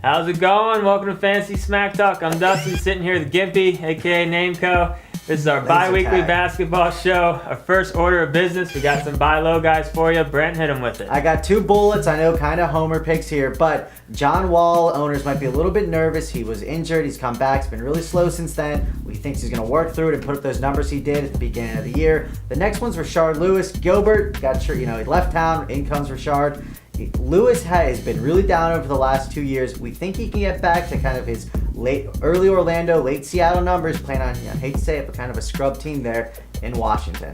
How's it going? Welcome to Fantasy Smack Talk. I'm Dustin, sitting here with Gimpy, aka Nameco. This is our bi-weekly basketball show. Our first order of business. We got some buy low guys for you. Brent, hit them with it. I got two bullets. I know, kind of homer picks here, but John Wall owners might be a little bit nervous. He was injured. He's come back. It's been really slow since then. We think he's going to work through it and put up those numbers he did at the beginning of the year. The next one's Rashard Lewis. Gilbert got, he left town. In comes Rashard. Lewis has been really down over the last 2 years. We think he can get back to kind of his early Orlando, late Seattle numbers, playing on, I hate to say it, but kind of a scrub team there in Washington.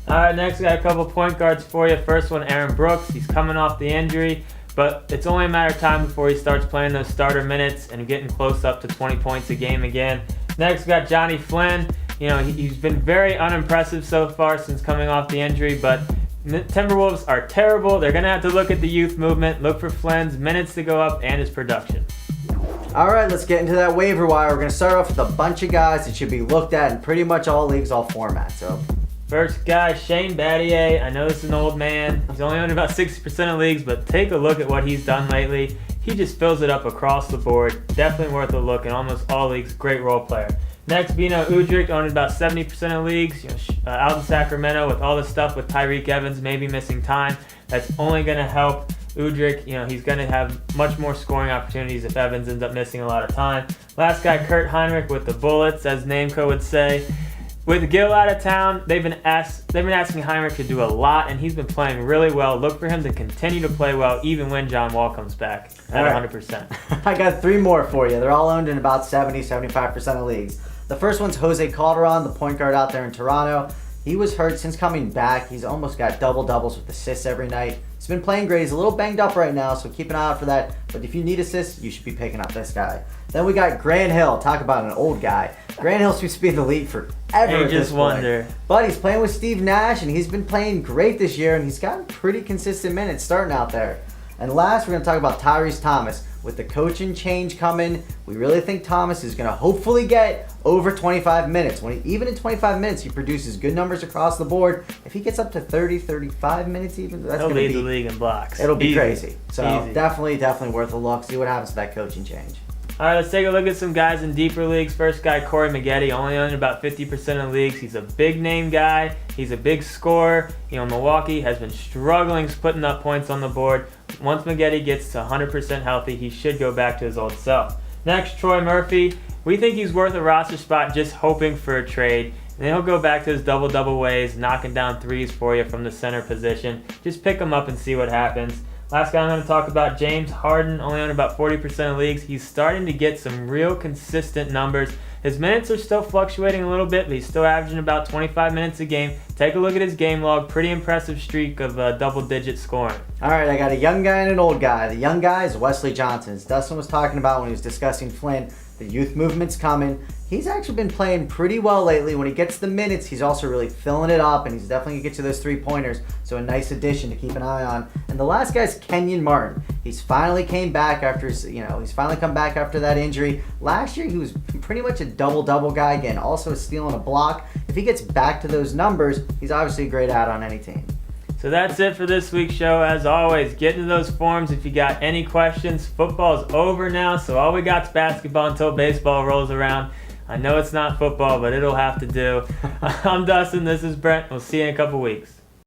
All right, next we got a couple point guards for you. First one, Aaron Brooks. He's coming off the injury, but it's only a matter of time before he starts playing those starter minutes and getting close up to 20 points a game again. Next we got Johnny Flynn. He's been very unimpressive so far since coming off the injury, but Timberwolves are terrible. They're going to have to look at the youth movement, look for Flynn's minutes to go up and his production. All right, let's get into that waiver wire. We're going to start off with a bunch of guys that should be looked at in pretty much all leagues, all formats. So, first guy, Shane Battier. I know this is an old man. He's only owned about 60% of leagues, but take a look at what he's done lately. He just fills it up across the board. Definitely worth a look in almost all leagues. Great role player. Next, Bino Udrih, owned about 70% of leagues. Out in Sacramento with all the stuff with Tyreek Evans maybe missing time. That's only going to help Udrih. He's going to have much more scoring opportunities if Evans ends up missing a lot of time. Last guy, Kurt Heinrich with the Bullets, as Nameco would say. With Gil out of town, they've been asking Heinrich to do a lot, and he's been playing really well. Look for him to continue to play well, even when John Wall comes back at 100%. I got three more for you. They're all owned in about 70-75% of leagues. The first one's Jose Calderon, the point guard out there in Toronto. He was hurt since coming back. He's almost got double-doubles with assists every night. He's been playing great. He's a little banged up right now, so keep an eye out for that. But if you need assists, you should be picking up this guy. Then we got Grant Hill. Talk about an old guy. Grant Hill seems to be in the league forever at this point. Wonder. But he's playing with Steve Nash, and he's been playing great this year, and he's gotten pretty consistent minutes starting out there. And last, we're going to talk about Tyrese Thomas. With the coaching change coming, we really think Thomas is going to hopefully get over 25 minutes. Even in 25 minutes, he produces good numbers across the board. If he gets up to 30, 35 minutes even, that's going to be... He'll lead the league in blocks. It'll be crazy. So definitely worth a look. See what happens to that coaching change. All right, let's take a look at some guys in deeper leagues. First guy, Corey Maggette, only owned about 50% of leagues. He's a big name guy. He's a big scorer. Milwaukee has been struggling putting up points on the board. Once Maggette gets to 100% healthy, he should go back to his old self. Next, Troy Murphy. We think he's worth a roster spot, just hoping for a trade. And then he'll go back to his double-double ways, knocking down threes for you from the center position. Just pick him up and see what happens. Last guy I'm going to talk about, James Harden, only on about 40% of leagues. He's starting to get some real consistent numbers. His minutes are still fluctuating a little bit, but he's still averaging about 25 minutes a game. Take a look at his game log. Pretty impressive streak of double-digit scoring. All right, I got a young guy and an old guy. The young guy is Wesley Johnson. As Dustin was talking about when he was discussing Flynn, the youth movement's coming. He's actually been playing pretty well lately. When he gets the minutes, he's also really filling it up, and he's definitely going to get to those three-pointers, so a nice addition to keep an eye on. And the last guy's Kenyon Martin. He's finally came back after he's finally come back after that injury. Last year, he was pretty much a double-double guy again, also stealing a block. If he gets back to those numbers, he's obviously a great add on any team. So that's it for this week's show. As always, get into those forums if you got any questions. Football's over now, so all we got is basketball until baseball rolls around. I know it's not football, but it'll have to do. I'm Dustin. This is Brent. We'll see you in a couple weeks.